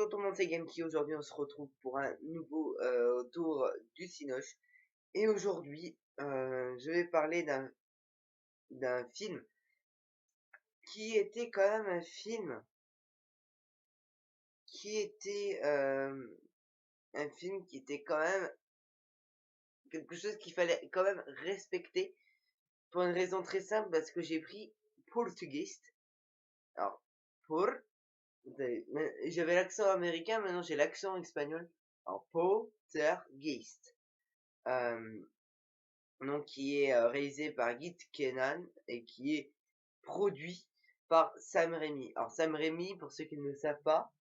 Bonjour tout le monde, c'est Gameki. Aujourd'hui, on se retrouve pour un nouveau tour du Cinoche. Et aujourd'hui, je vais parler d'un film qui était quand même un film qui était un film qui était quand même quelque chose qu'il fallait quand même respecter pour une raison très simple parce que j'ai pris Poltergeist. Alors, pour, j'avais l'accent américain, maintenant j'ai l'accent espagnol. Alors, Poltergeist. Euh, donc qui est réalisé par Git Kenan et qui est produit par Sam Raimi. Alors Sam Raimi, pour ceux qui ne le savent pas,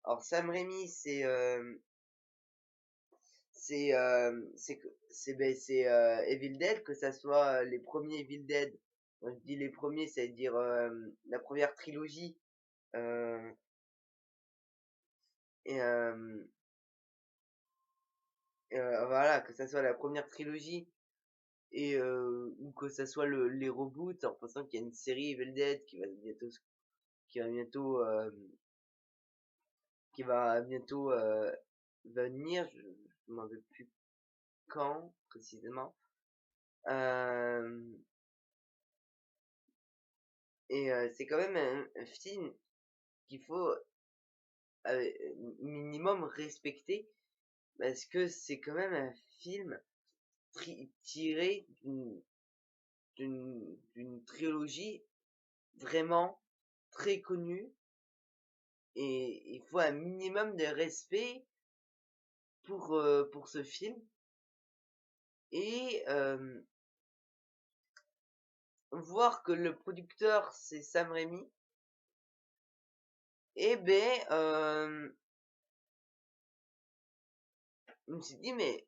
alors Sam Raimi c'est Evil Dead, que ça soit les premiers Evil Dead. Quand je dis les premiers, c'est-à-dire la première trilogie euh, et voilà, que ça soit la première trilogie et ou que ça soit les reboots, en pensant qu'il y a une série Evil Dead qui va bientôt venir, je ne m'en rappelle plus quand précisément. Euh, c'est quand même un film qu'il faut minimum respecter parce que c'est quand même un film tiré d'une trilogie vraiment très connue et il faut un minimum de respect pour ce film et voir que le producteur c'est Sam Raimi, et ben je me suis dit mais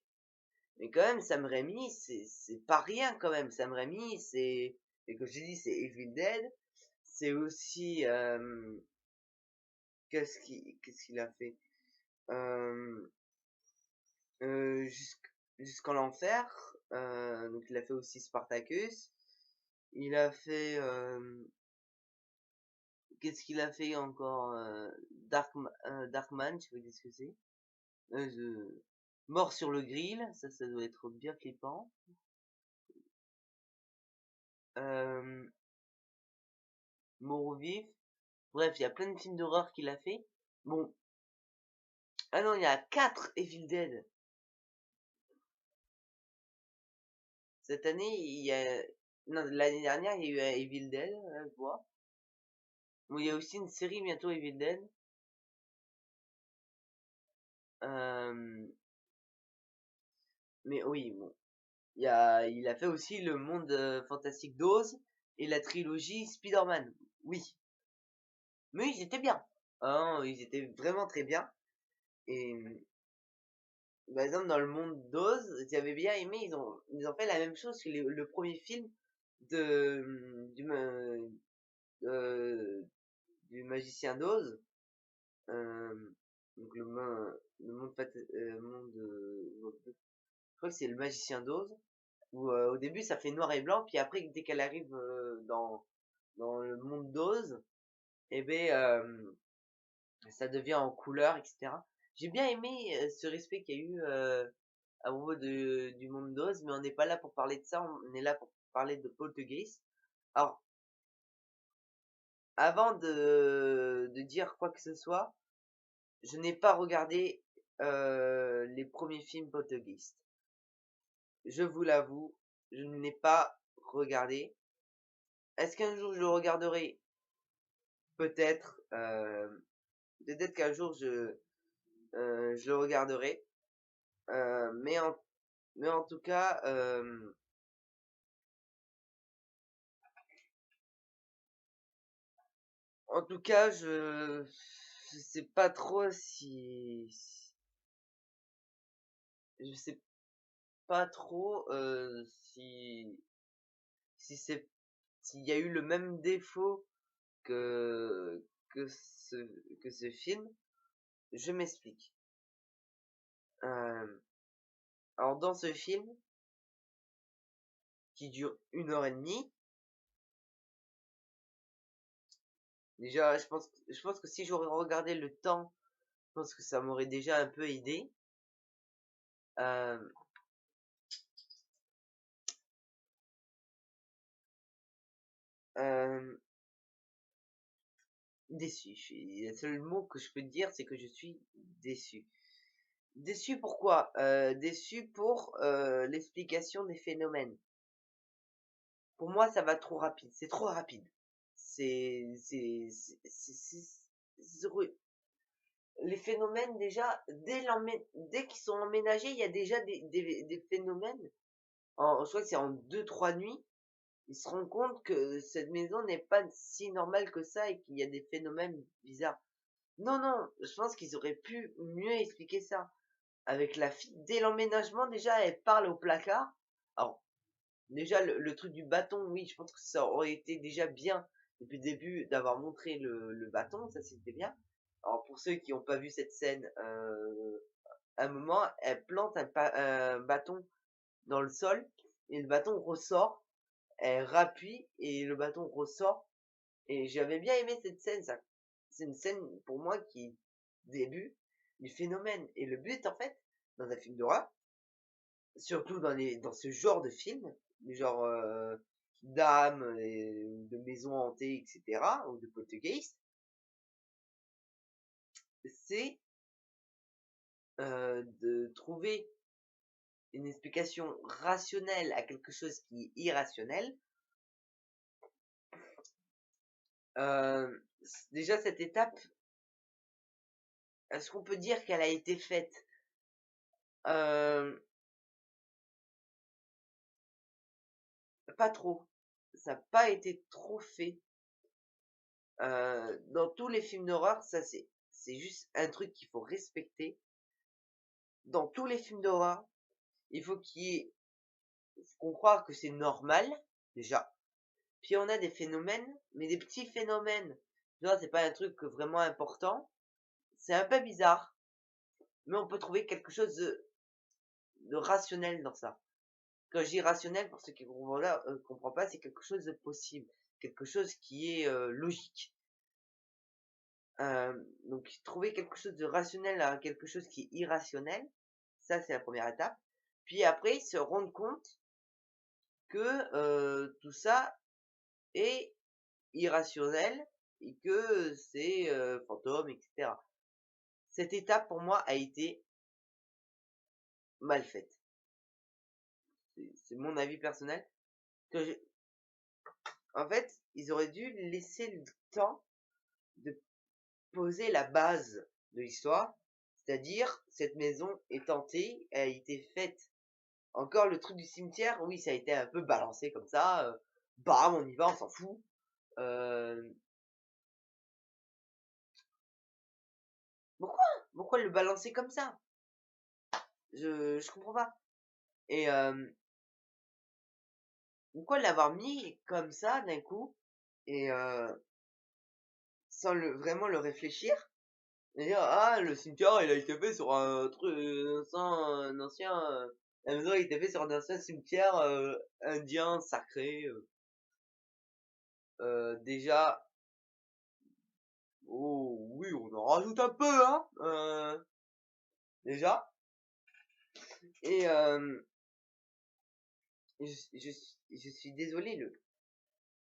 quand même Sam Raimi c'est pas rien quand même. Sam Raimi c'est, et comme j'ai dit, c'est Evil Dead, c'est aussi qu'est-ce qu'il a fait euh, jusqu'en l'enfer, donc il a fait aussi Spartacus, il a fait qu'est-ce qu'il a fait encore, Darkman, je sais pas ce que c'est. Mort sur le grill, ça doit être bien flippant. Euh, Mort au vif. Bref, il y a plein de films d'horreur qu'il a fait. Bon, ah non, il y a 4 Evil Dead. Cette année, il y a... Non, l'année dernière, il y a eu un Evil Dead, là, je vois. Bon, il y a aussi une série bientôt Evil Dead. Euh, Mais oui, bon. Il a fait aussi le monde fantastique d'Oz et la trilogie Spider-Man. Oui. Mais ils étaient bien. Hein, ils étaient vraiment très bien. Et par exemple, dans le monde d'Oz, j'avais bien aimé, ils ont fait la même chose que le premier film de, du, ma- euh, du magicien d'Oz. Donc le monde, je crois que c'est le magicien d'Oz, où au début ça fait noir et blanc, puis après, dès qu'elle arrive dans le monde d'Oz, et ben ça devient en couleur, etc. J'ai bien aimé ce respect qu'il y a eu à propos du monde d'Oz, mais on n'est pas là pour parler de ça, on est là pour parler de Poltergeist. Alors, avant de dire quoi que ce soit, je n'ai pas regardé les premiers films Poltergeist. Je vous l'avoue, je ne l'ai pas regardé. Est-ce qu'un jour je le regarderai? Peut-être. Peut-être qu'un jour je le regarderai. Euh, mais en mais en tout cas, je sais pas trop je sais pas trop si c'est s'il y a eu le même défaut que que ce que ce film. Je m'explique. Euh, alors dans ce film qui dure 1 heure et demie, déjà je pense que si j'aurais regardé le temps pense que ça m'aurait déjà un peu aidé. Euh, euh, Déçu. Le seul mot que je peux te dire, c'est que je suis déçu. Déçu pourquoi? Déçu pour l'explication des phénomènes. Pour moi, ça va trop rapide. C'est trop rapide. C'est les phénomènes déjà dès qu'ils sont emménagés, il y a déjà des phénomènes. Je crois que c'est en 2-3 nuits, ils se rendent compte que cette maison n'est pas si normale que ça et qu'il y a des phénomènes bizarres. Non, non, je pense qu'ils auraient pu mieux expliquer ça. Avec la fille, dès l'emménagement, déjà, elle parle au placard. Alors, déjà, le truc du bâton, oui, je pense que ça aurait été déjà bien depuis le début d'avoir montré le bâton, ça c'était bien. Alors, pour ceux qui n'ont pas vu cette scène, à un moment, elle plante un bâton dans le sol et le bâton ressort. Elle rappuie et le bâton ressort. Et j'avais bien aimé cette scène, ça. C'est une scène pour moi qui début du phénomène. Et le but, en fait, dans un film d'horreur, surtout dans ce genre de film, du genre d'âme, de maison hantée, etc., ou de poltergeist, c'est de trouver une explication rationnelle à quelque chose qui est irrationnel. Déjà, cette étape, est-ce qu'on peut dire qu'elle a été faite? Pas trop. Ça n'a pas été trop fait. Dans tous les films d'horreur, ça c'est juste un truc qu'il faut respecter. Dans tous les films d'horreur, il faut qu'on croit que c'est normal, déjà. Puis on a des phénomènes, mais des petits phénomènes. Genre, c'est pas un truc vraiment important. C'est un peu bizarre, mais on peut trouver quelque chose de rationnel dans ça. Quand je dis rationnel, pour ceux qui ne comprennent pas, c'est quelque chose de possible. Quelque chose qui est logique. Donc trouver quelque chose de rationnel à quelque chose qui est irrationnel, ça c'est la première étape. Puis après, se rendre compte que tout ça est irrationnel et que c'est fantôme, etc. Cette étape pour moi a été mal faite. C'est mon avis personnel. En fait, ils auraient dû laisser le temps de poser la base de l'histoire, c'est-à-dire cette maison est hantée, elle a été faite. Encore le truc du cimetière, oui, ça a été un peu balancé comme ça, bam, on y va, on s'en fout. Euh, Pourquoi? Pourquoi le balancer comme ça? Je comprends pas. Et pourquoi l'avoir mis comme ça d'un coup et sans vraiment le réfléchir? Et dire ah le cimetière il a été fait sur un truc, un ancien, la maison a été fait sur un ancien cimetière indien sacré. Déjà, oh oui, on en rajoute un peu, hein, déjà. Et je suis désolé,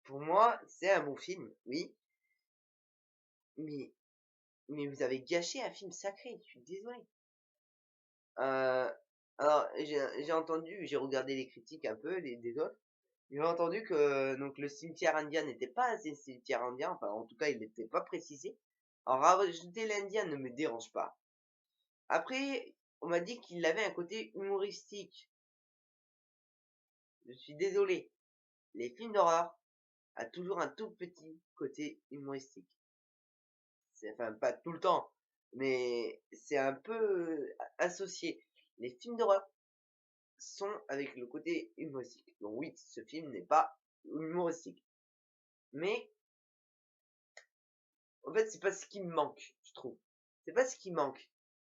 pour moi, c'est un bon film, oui, mais, mais vous avez gâché un film sacré, je suis désolé. Euh, alors, j'ai regardé les critiques un peu, des autres. J'ai entendu que donc le cimetière indien n'était pas un cimetière indien, enfin en tout cas il n'était pas précisé. Alors rajouter l'indien ne me dérange pas. Après, on m'a dit qu'il avait un côté humoristique. Je suis désolé. Les films d'horreur a toujours un tout petit côté humoristique. Enfin, pas tout le temps, mais c'est un peu associé. Les films d'horreur sont avec le côté humoristique. Donc oui, ce film n'est pas humoristique. Mais, en fait, c'est pas ce qui me manque, je trouve. C'est pas ce qui manque.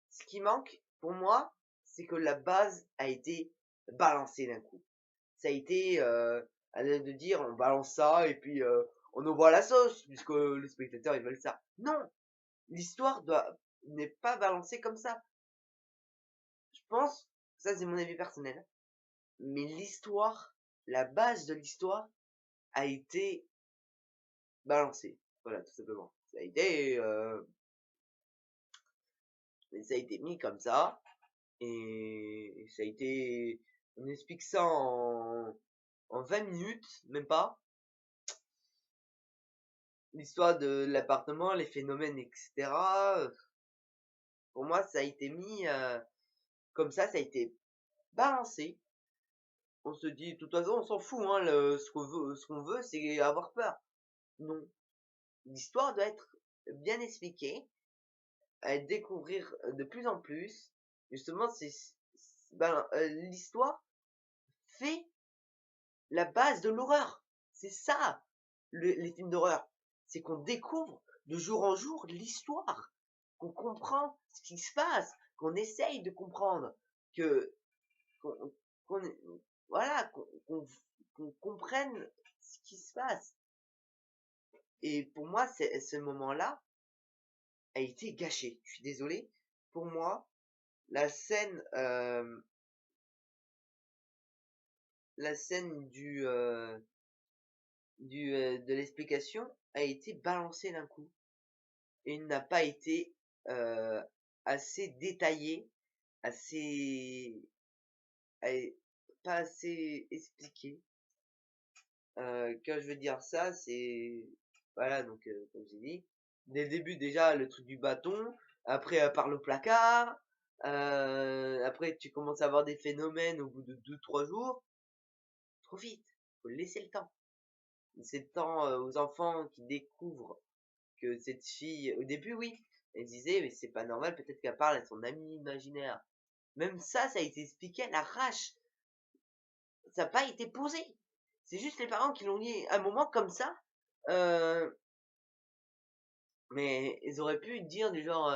Ce qui manque, pour moi, c'est que la base a été balancée d'un coup. Ça a été de dire on balance ça et puis on envoie la sauce puisque les spectateurs ils veulent ça. Non, l'histoire doit n'est pas balancé comme ça. Je pense, ça c'est mon avis personnel, mais l'histoire, la base de l'histoire a été balancée. Voilà, tout simplement. Ça a été mis comme ça, et ça a été, on explique ça en 20 minutes, même pas. L'histoire de l'appartement, les phénomènes, etc. Pour moi, ça a été mis comme ça a été balancé. On se dit, de toute façon, on s'en fout, hein, ce qu'on veut, c'est avoir peur. Non. L'histoire doit être bien expliquée, à découvrir de plus en plus. Justement, l'histoire fait la base de l'horreur. C'est ça, les films d'horreur. C'est qu'on découvre de jour en jour l'histoire, qu'on comprend ce qui se passe, qu'on essaye de comprendre, que qu'on, qu'on voilà, qu'on comprenne ce qui se passe. Et pour moi, ce moment-là a été gâché. Je suis désolé. Pour moi, la scène, la scène de l'explication a été balancée d'un coup et n'a pas été assez détaillée, assez, pas assez expliquée. Quand je veux dire ça, c'est voilà, donc comme j'ai dit, dès le début déjà le truc du bâton, après elle part le placard, après tu commences à avoir des phénomènes au bout de 2 3 jours. Trop vite, faut laisser le temps. Laisser le temps aux enfants qui découvrent que cette fille, au début oui, elle disait mais c'est pas normal, peut-être qu'elle parle à son ami imaginaire. Même ça a été expliqué à l'arrache. Ça n'a pas été posé. C'est juste les parents qui l'ont dit à un moment comme ça. Euh, mais ils auraient pu dire du genre,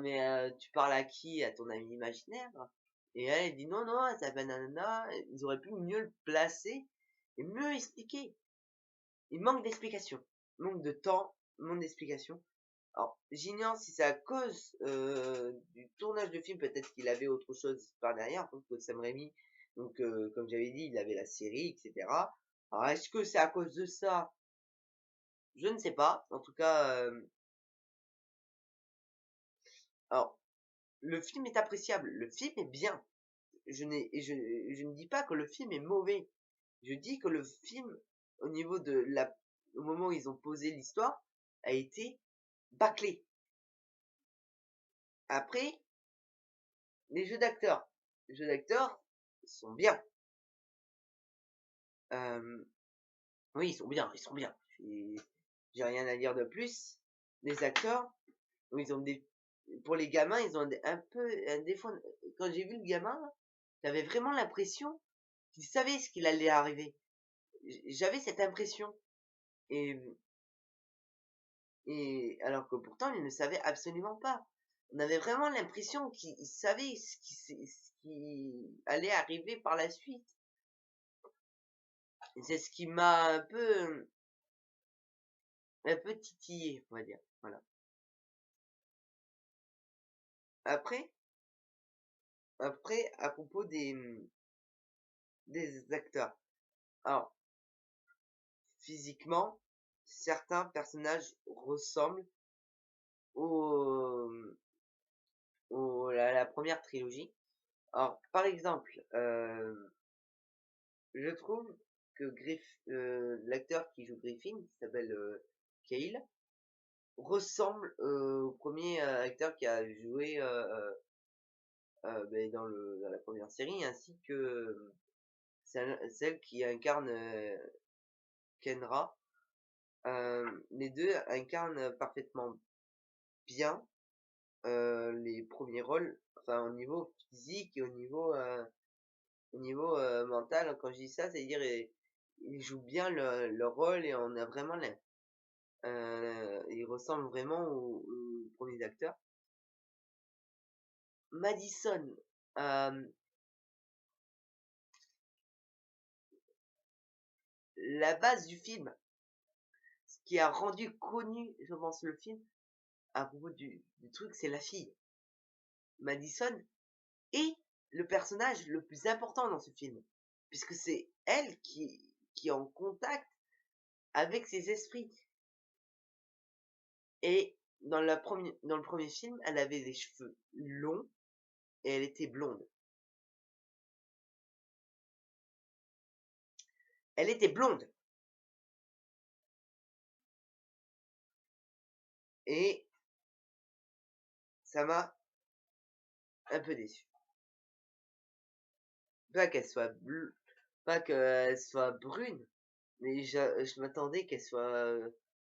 mais tu parles à qui? À ton ami imaginaire? Et elle dit non, non, ça s'appelle nanana. Ils auraient pu mieux le placer et mieux expliquer. Il manque d'explication. Manque de temps, manque d'explication. Alors, j'ignore si c'est à cause du tournage de film, peut-être qu'il avait autre chose par derrière, donc Sam Raimi. Donc, comme j'avais dit, il avait la série, etc. Alors, est-ce que c'est à cause de ça? Je ne sais pas. En tout cas, alors, le film est appréciable. Le film est bien. Je ne dis pas que le film est mauvais. Je dis que le film, au niveau au moment où ils ont posé l'histoire, a été bâclé. Après, les jeux d'acteurs. Les jeux d'acteurs sont bien. Oui, ils sont bien, ils sont bien. J'ai rien à dire de plus. Les acteurs, ils ont pour les gamins, ils ont un peu, des fois, quand j'ai vu le gamin, j'avais vraiment l'impression qu'il savait ce qu'il allait arriver. J'avais cette impression. Et, alors que pourtant, il ne savait absolument pas. On avait vraiment l'impression qu'il savait ce qui allait arriver par la suite. Et c'est ce qui m'a un peu titillé, on va dire. Voilà. Après, à propos des acteurs. Alors, physiquement, certains personnages ressemblent au, la première trilogie. Alors, par exemple, je trouve que l'acteur qui joue Griffin, qui s'appelle Cale, ressemble au premier acteur qui a joué ben, dans la première série, ainsi que celle qui incarne Kenra. Les deux incarnent parfaitement bien les premiers rôles, enfin au niveau physique et au niveau mental. Quand je dis ça, c'est-à-dire ils jouent bien leur rôle et on a vraiment ils ressemblent vraiment aux premiers acteurs. Madison, la base du film, ce qui a rendu connu, je pense, le film, à propos du truc, c'est la fille. Madison est le personnage le plus important dans ce film, puisque c'est elle qui est en contact avec ses esprits. Et dans le premier film, elle avait des cheveux longs et elle était blonde. Elle était blonde. Et ça m'a un peu déçu. Pas qu'elle soit pas qu'elle soit brune, mais je m'attendais qu'elle soit,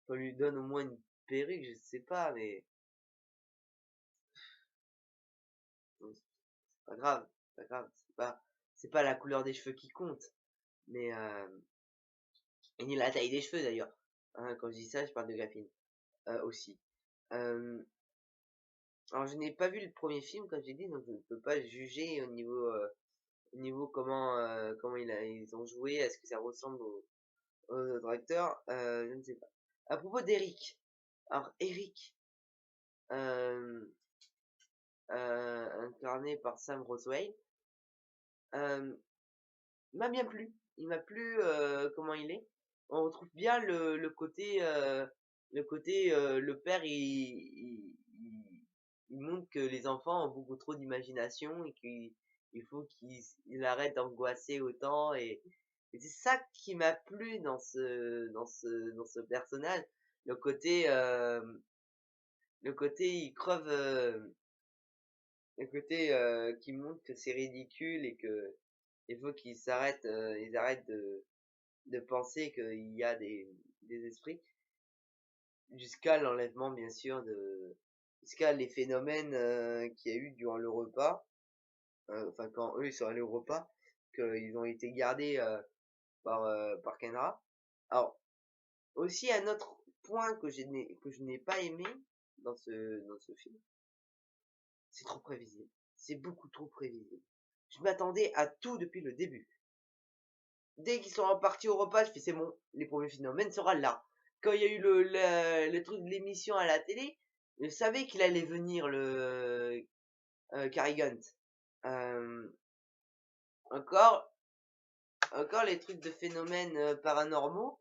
qu'on lui donne au moins une perruque, je sais pas, mais bon, c'est pas grave, c'est pas grave, c'est pas la couleur des cheveux qui compte, mais et ni la taille des cheveux d'ailleurs. Hein, quand je dis ça, je parle de Graphine aussi. Euh, alors je n'ai pas vu le premier film, comme j'ai dit, donc je ne peux pas juger au niveau comment ils ont joué, est-ce que ça ressemble au autre acteur, je ne sais pas. À propos d'Eric, alors Eric, euh, incarné par Sam Roswell, euh, m'a bien plu. Il m'a plu comment il est. On retrouve bien le père, il montre que les enfants ont beaucoup trop d'imagination et qu'il faut qu'il arrête d'angoisser autant et c'est ça qui m'a plu dans ce personnage. Le côté, euh, le côté il creve, le côté qui montre que c'est ridicule et que il faut ils arrêtent de penser qu'il y a des esprits, jusqu'à l'enlèvement bien sûr jusqu'à les phénomènes qu'il y a eu durant le repas, enfin quand eux ils sont allés au repas, qu'ils ont été gardés par Kenra. Alors aussi un autre point que je n'ai pas aimé dans ce film, c'est trop prévisible, c'est beaucoup trop prévisible. Je m'attendais à tout depuis le début. Dès qu'ils sont repartis au repas, je fais c'est bon, les premiers phénomènes sera là. Quand il y a eu le truc de l'émission à la télé, je savais qu'il allait venir le Carrigan. Euh, encore, encore les trucs de phénomènes paranormaux.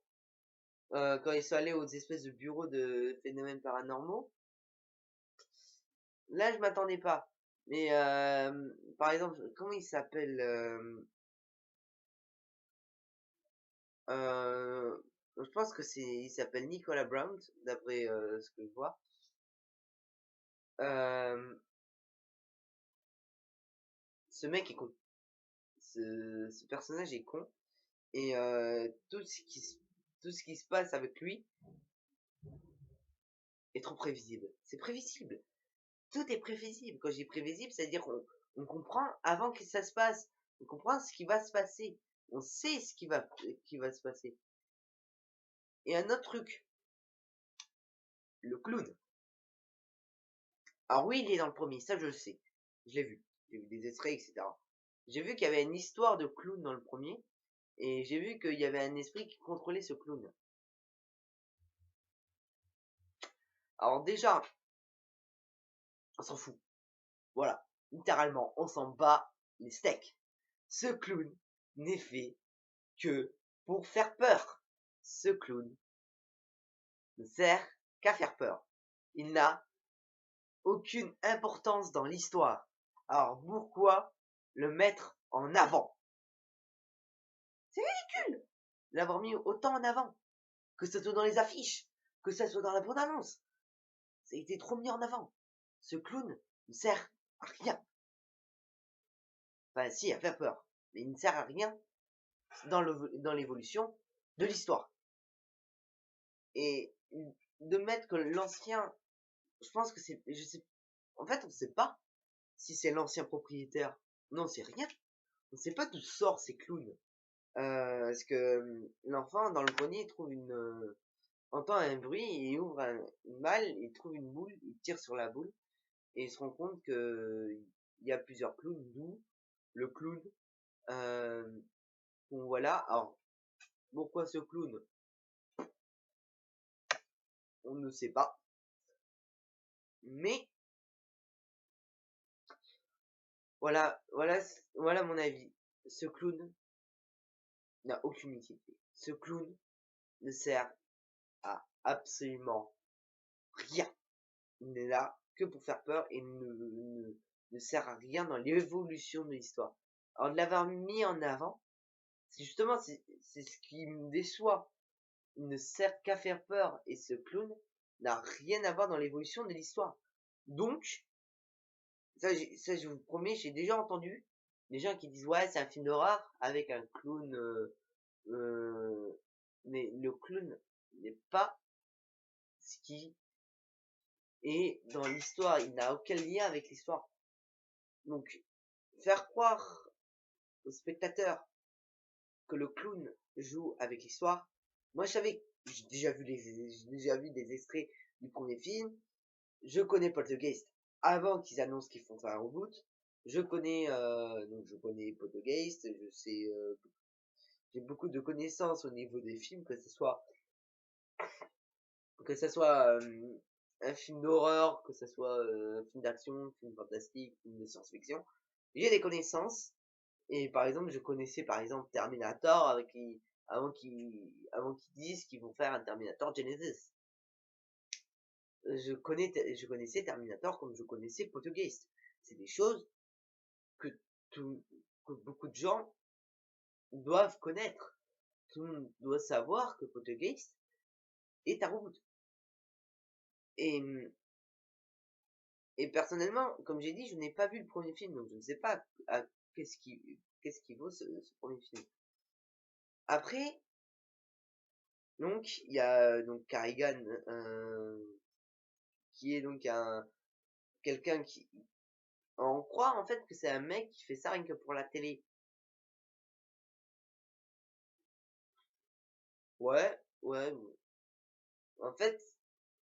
Quand ils sont allés aux espèces de bureaux de phénomènes paranormaux, là je m'attendais pas. Mais par exemple, comment il s'appelle euh, je pense que il s'appelle Nicolas Brown, d'après ce que je vois. Euh, ce mec est con. Ce personnage est con. Et tout ce qui se passe avec lui est trop prévisible. C'est prévisible. Tout est prévisible. Quand j'ai prévisible, c'est-à-dire on comprend avant que ça se passe. On comprend ce qui va se passer. On sait qui va se passer. Et un autre truc, le clown. Alors oui, il est dans le premier, ça je le sais. Je l'ai vu. J'ai vu des extraits, etc. J'ai vu qu'il y avait une histoire de clown dans le premier. Et j'ai vu qu'il y avait un esprit qui contrôlait ce clown. Alors déjà, on s'en fout. Voilà. Littéralement, on s'en bat les steaks. Ce clown n'est fait que pour faire peur. Ce clown ne sert qu'à faire peur. Il n'a aucune importance dans l'histoire. Alors pourquoi le mettre en avant? C'est ridicule l'avoir mis autant en avant. Que ce soit dans les affiches, que ce soit dans la bande-annonce. Ça a été trop mis en avant. Ce clown ne sert à rien. Enfin, si, à faire peur. Mais il ne sert à rien dans l'évolution de l'histoire. Et de mettre que l'ancien, je pense que je sais, en fait, on sait pas si c'est l'ancien propriétaire. Non, c'est rien. On sait pas d'où sort ces clowns. Parce que l'enfant, dans le grenier, il trouve entend un bruit, il ouvre une malle, il trouve une boule, il tire sur la boule, et il se rend compte que il y a plusieurs clowns, d'où le clown, euh, qu'on voit là. Alors, pourquoi ce clown? On ne sait pas. Mais voilà mon avis. Ce clown n'a aucune utilité. Ce clown ne sert à absolument rien. Il n'est là que pour faire peur et ne sert à rien dans l'évolution de l'histoire. Alors de l'avoir mis en avant, c'est justement c'est ce qui me déçoit. Il ne sert qu'à faire peur et ce clown n'a rien à voir dans l'évolution de l'histoire. Donc, ça je vous promets, j'ai déjà entendu des gens qui disent ouais c'est un film d'horreur avec un clown, euh, mais le clown n'est pas ce qui est dans l'histoire, il n'a aucun lien avec l'histoire. Donc, faire croire aux spectateurs que le clown joue avec l'histoire, moi je savais, j'ai déjà vu des extraits du premier film, je connais Poltergeist avant qu'ils annoncent qu'ils font un reboot, je connais Poltergeist, je sais, j'ai beaucoup de connaissances au niveau des films, que ce soit un film d'horreur, que ce soit un film d'action, un film fantastique, un film de science-fiction. J'ai des connaissances. Et par exemple, je connaissais par exemple Terminator avant qu'ils disent qu'ils vont faire un Terminator Genesis. Je connaissais Terminator comme je connaissais Poltergeist. C'est des choses que tout, que beaucoup de gens doivent connaître. Tout le monde doit savoir que Poltergeist est un reboot. Et, et personnellement, comme j'ai dit, je n'ai pas vu le premier film, donc je ne sais pas qu'est-ce qui vaut ce premier film. Après, donc, il y a donc Carrigan, qui est donc quelqu'un qui, on croit en fait que c'est un mec qui fait ça rien que pour la télé. Ouais, ouais. En fait,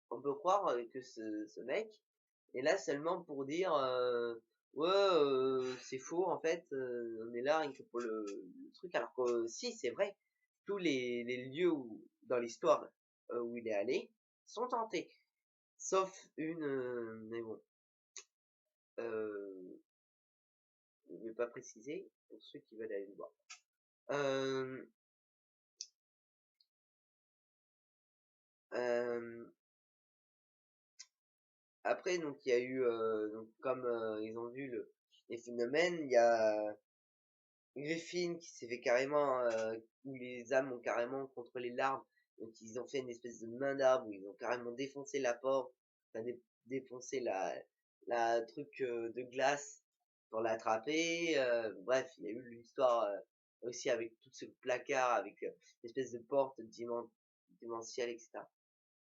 on peut croire que ce mec est là seulement pour dire ouais, c'est faux en fait, on est là rien que pour le truc. Alors que si, c'est vrai, tous les lieux dans l'histoire où il est allé sont tentés, sauf une, mais bon, je vais pas préciser pour ceux qui veulent aller le voir. Euh, euh, Après, donc il y a eu, donc comme ils ont vu les phénomènes, il y a Griffin qui s'est fait carrément, où les âmes ont carrément contrôlé l'arbre, donc ils ont fait une espèce de main d'arbre où ils ont carrément défoncé la porte, enfin défoncé la truc de glace pour l'attraper. Bref, il y a eu l'histoire aussi avec tout ce placard, avec l'espèce de porte dimensionnelle, etc.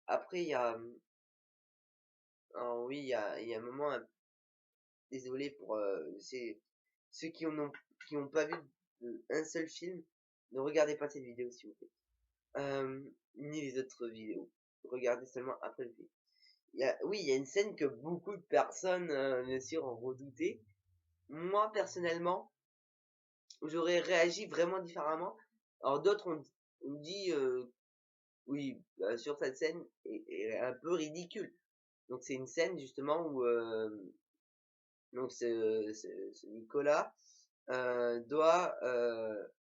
Après, il y a, oui, il y a un moment, désolé pour ceux qui ont pas vu un seul film, ne regardez pas cette vidéo s'il vous plaît. Ni les autres vidéos. Regardez seulement après le film. Oui, il y a une scène que beaucoup de personnes, bien sûr, ont redouté. Moi, personnellement, j'aurais réagi vraiment différemment. Alors d'autres ont dit, oui, sur cette scène est un peu ridicule. Donc c'est une scène justement où donc ce Nicolas doit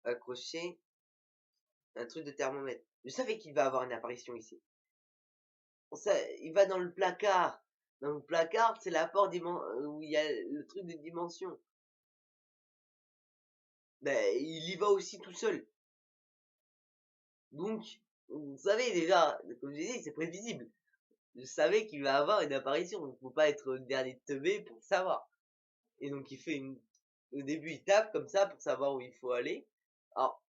accrocher un truc de thermomètre. Je savais qu'il va avoir une apparition ici. Il va dans le placard. Dans le placard, c'est la porte où il y a le truc de dimension. Ben, il y va aussi tout seul. Donc, vous savez déjà, comme je dit, c'est prévisible. Je savais qu'il va avoir une apparition. Donc, faut pas être le dernier teubé pour le savoir. Et donc, au début, il tape comme ça pour savoir où il faut aller. Alors,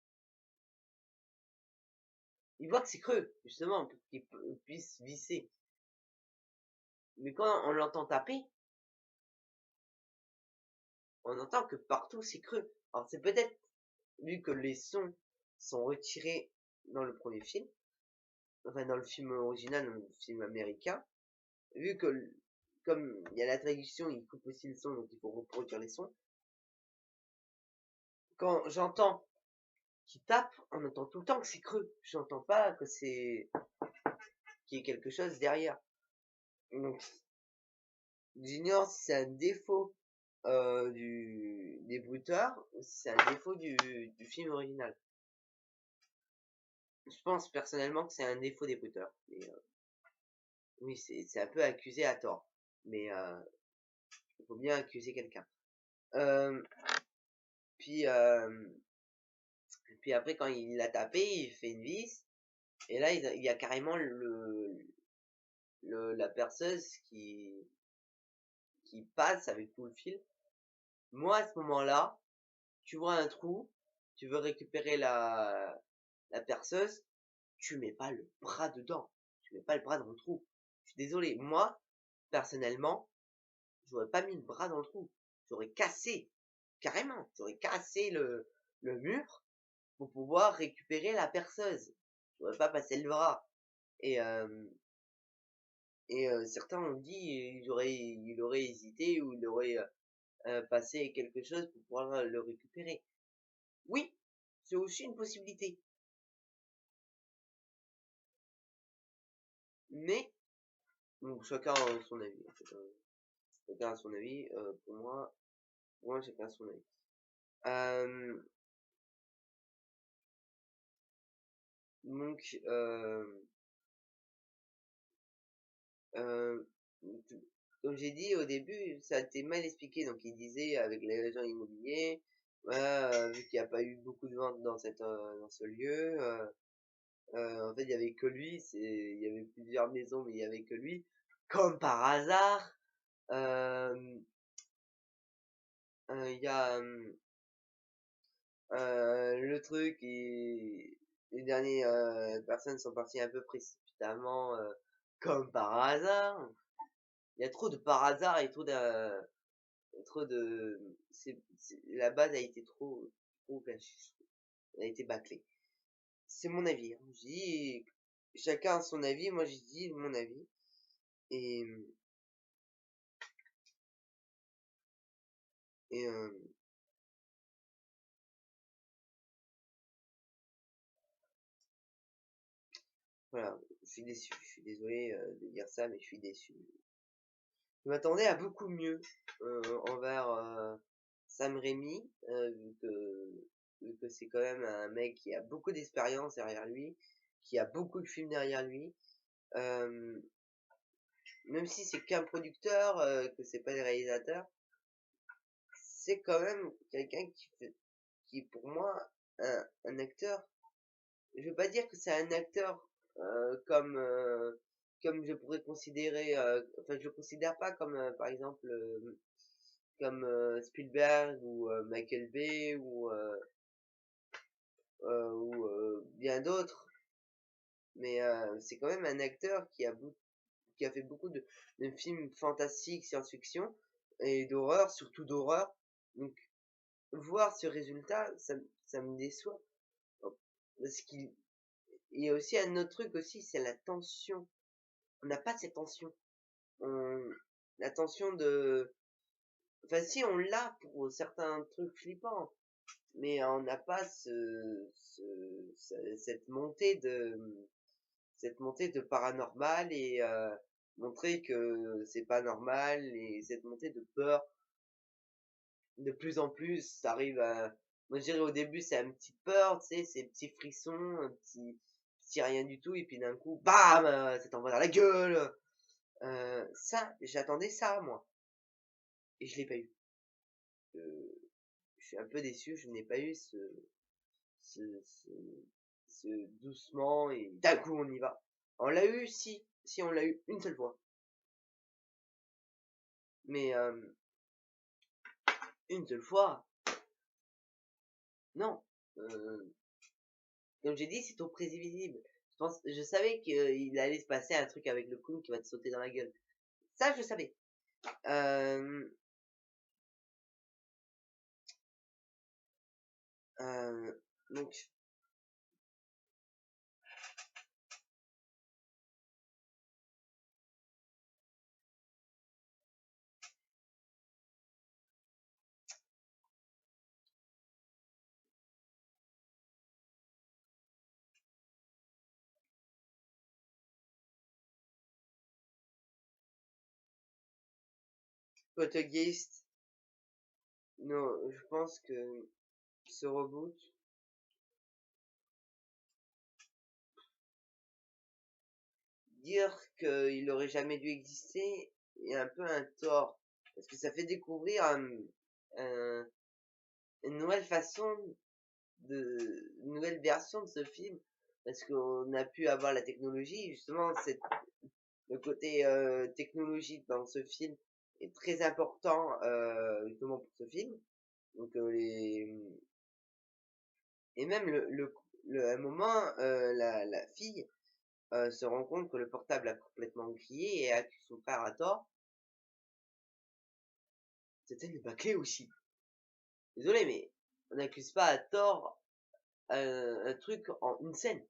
il voit que c'est creux, justement, pour qu'il puisse visser. Mais quand on l'entend taper, on entend que partout c'est creux. Alors c'est peut-être, vu que les sons sont retirés dans le premier film, enfin dans le film original, dans le film américain, vu que comme il y a la traduction, il coupe aussi le son, donc il faut reproduire les sons. Quand j'entends qu'il tape, on entend tout le temps que c'est creux. J'entends pas que qu'il y ait quelque chose derrière. Donc J'ignore si c'est un défaut des bruiteurs ou si c'est un défaut du film original. Je pense personnellement que c'est un défaut des bruiteurs. Mais, oui, c'est un peu accusé à tort. Mais il faut bien accuser quelqu'un. Euh, puis, euh, puis après, quand il l'a tapé, il fait une vis. Et là, il y a carrément la perceuse qui passe avec tout le fil. Moi, à ce moment-là, tu vois un trou, tu veux récupérer la perceuse, tu mets pas le bras dedans. Tu mets pas le bras dans le trou. Je suis désolé. Moi, personnellement, j'aurais pas mis le bras dans le trou. J'aurais cassé, carrément. J'aurais cassé le mur pour pouvoir récupérer la perceuse. J'aurais pas passé le bras. Et, certains ont dit il aurait hésité ou il aurait passé quelque chose pour pouvoir le récupérer. Oui, c'est aussi une possibilité. Mais, donc chacun a son avis. En fait, chacun a son avis. Pour moi, chacun a son avis. Euh, donc, euh, comme j'ai dit au début, ça a été mal expliqué. Donc, il disait avec les agents immobiliers, ouais, vu qu'il n'y a pas eu beaucoup de ventes dans ce lieu, en fait, il y avait que lui. Il y avait plusieurs maisons, mais il y avait que lui. Comme par hasard, euh, il y a le truc et les dernières personnes sont parties un peu précipitamment, comme par hasard. Il y a trop de par hasard et trop de, la base a été trop gâchée. Elle a été bâclée. C'est mon avis, hein. Je dis, chacun a son avis. Moi, je dis mon avis. Et, et voilà, je suis déçu. Je suis désolé de dire ça, mais je suis déçu. Je m'attendais à beaucoup mieux envers Sam Raimi, vu que c'est quand même un mec qui a beaucoup d'expérience derrière lui, qui a beaucoup de films derrière lui. Euh, Même si c'est qu'un producteur, que c'est pas le réalisateur, c'est quand même quelqu'un qui est pour moi un acteur. Je veux pas dire que c'est un acteur comme je pourrais considérer, enfin je le considère pas comme par exemple comme Spielberg ou Michael Bay ou bien d'autres, mais c'est quand même un acteur qui a fait beaucoup de films fantastiques, science-fiction et d'horreur, surtout d'horreur. Donc voir ce résultat, ça me déçoit. Parce qu'il y a aussi un autre truc aussi, c'est la tension. On n'a pas cette tension. On, la tension de, enfin si on l'a pour certains trucs flippants, mais on n'a pas cette montée de paranormal et montrer que c'est pas normal et cette montée de peur de plus en plus ça arrive à, moi je dirais au début c'est un petit peur, tu sais, c'est petits frissons, petit rien du tout et puis d'un coup bam, ça t'envoie dans la gueule. Ça j'attendais ça moi et je l'ai pas eu. euh, je suis un peu déçu, je n'ai pas eu ce, ce, ce doucement et d'un coup on y va. On l'a eu, si on l'a eu une seule fois. Mais une seule fois, non. Euh, Comme j'ai dit, c'est trop prévisible. Je savais qu'il allait se passer un truc avec le clown qui va te sauter dans la gueule. Ça, je savais. Euh, euh, donc, Poltergeist, non, je pense que ce reboot, dire qu'il aurait jamais dû exister est un peu un tort. Parce que ça fait découvrir un- une nouvelle façon une nouvelle version de ce film. Parce qu'on a pu avoir la technologie, justement, le côté technologique dans ce film est très important, justement pour ce film. Donc, et même à un moment, la fille se rend compte que le portable a complètement grillé et accuse son frère à tort. C'était une bâclée aussi. Désolé, mais on n'accuse pas à tort un truc en une scène.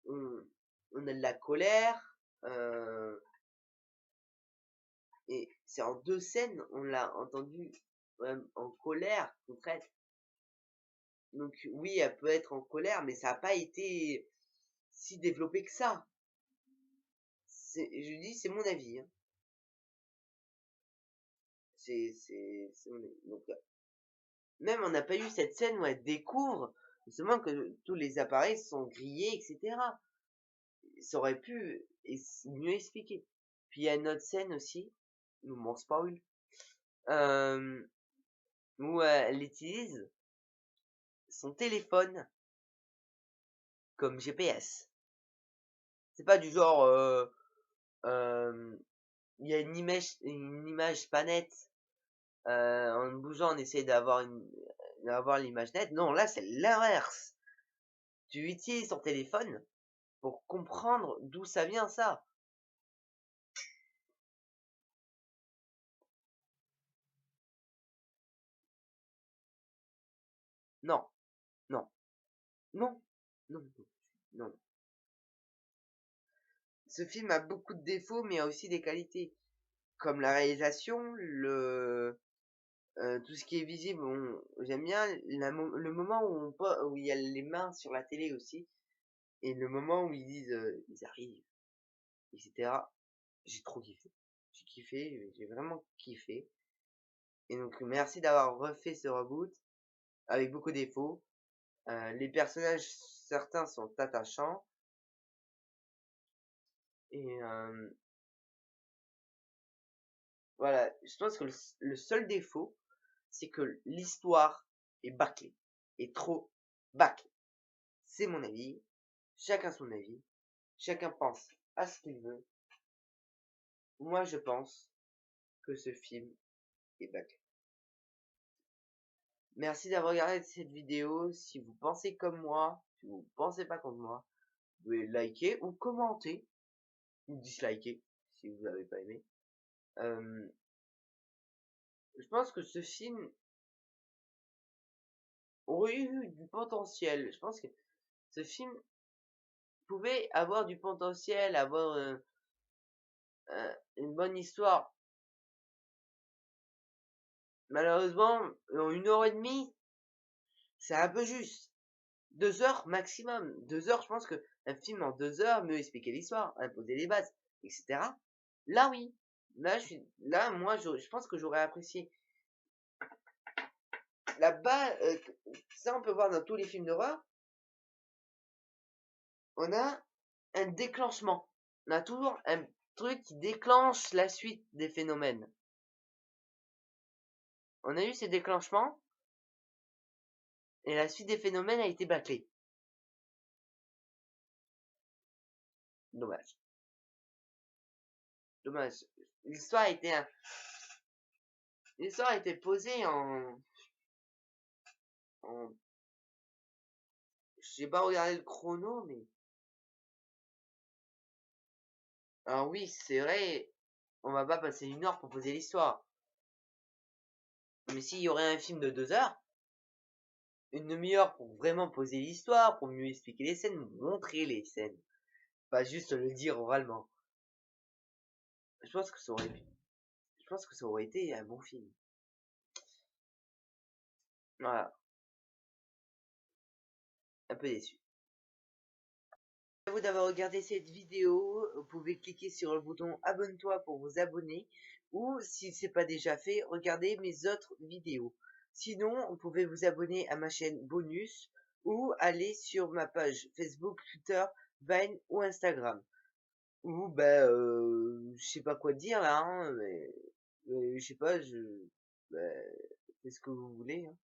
On, on a de la colère, et c'est en deux scènes, on l'a entendu en colère qu'on traite. Donc oui, elle peut être en colère, mais ça n'a pas été si développé que ça. Je dis, c'est mon avis. Hein. C'est mon avis. Donc, même on n'a pas eu cette scène où elle découvre justement que tous les appareils sont grillés, etc. Ça aurait pu mieux expliquer. Puis il y a une autre scène aussi, nous m'en spoil, euh, où elle utilise son téléphone comme GPS. C'est pas du genre, il y a une image pas nette, en bougeant on essaie d'avoir l'image nette. Non, là c'est l'inverse. Tu utilises ton téléphone pour comprendre d'où ça vient ça. Non, non, non, non, non, non. Ce film a beaucoup de défauts, mais a aussi des qualités, comme la réalisation, tout ce qui est visible. J'aime bien le moment où il y a les mains sur la télé aussi, et le moment où ils disent ils arrivent, etc. J'ai trop kiffé. J'ai kiffé, j'ai vraiment kiffé. Et donc merci d'avoir refait ce reboot avec beaucoup de défauts. Les personnages, certains sont attachants. Et voilà, je pense que le seul défaut, c'est que l'histoire est bâclée. Est trop bâclée. C'est mon avis. Chacun son avis. Chacun pense à ce qu'il veut. Moi, je pense que ce film est bâclé. Merci d'avoir regardé cette vidéo. Si vous pensez comme moi, si vous pensez pas comme moi, vous pouvez liker ou commenter ou disliker si vous n'avez pas aimé. Je pense que ce film aurait eu du potentiel. Je pense que ce film pouvait avoir du potentiel, avoir une bonne histoire. Malheureusement, en 1 heure et demie, c'est un peu juste. 2 heures maximum. 2 heures, je pense que un film en 2 heures, mieux expliquer l'histoire, imposer les bases, etc. Là, oui. Là, moi, je pense que j'aurais apprécié. Là-bas, ça, on peut voir dans tous les films d'horreur. On a un déclenchement. On a toujours un truc qui déclenche la suite des phénomènes. On a eu ces déclenchements, et la suite des phénomènes a été bâclée. Dommage. Dommage. L'histoire a été l'histoire a été posée en, j'ai pas regardé le chrono, mais, alors oui, c'est vrai, on va pas passer 1 heure pour poser l'histoire. Mais s'il y aurait un film de 2 heures, une demi-heure pour vraiment poser l'histoire, pour mieux expliquer les scènes, montrer les scènes. Pas juste le dire oralement. Je pense que je pense que ça aurait été un bon film. Voilà. Un peu déçu. À vous d'avoir regardé cette vidéo. Vous pouvez cliquer sur le bouton abonne-toi pour vous abonner ou si c'est pas déjà fait, regardez mes autres vidéos. Sinon, vous pouvez vous abonner à ma chaîne bonus ou aller sur ma page Facebook, Twitter, Vine ou Instagram. Ou je sais pas quoi dire là, hein, mais je sais pas, bah, faites ce que vous voulez, hein.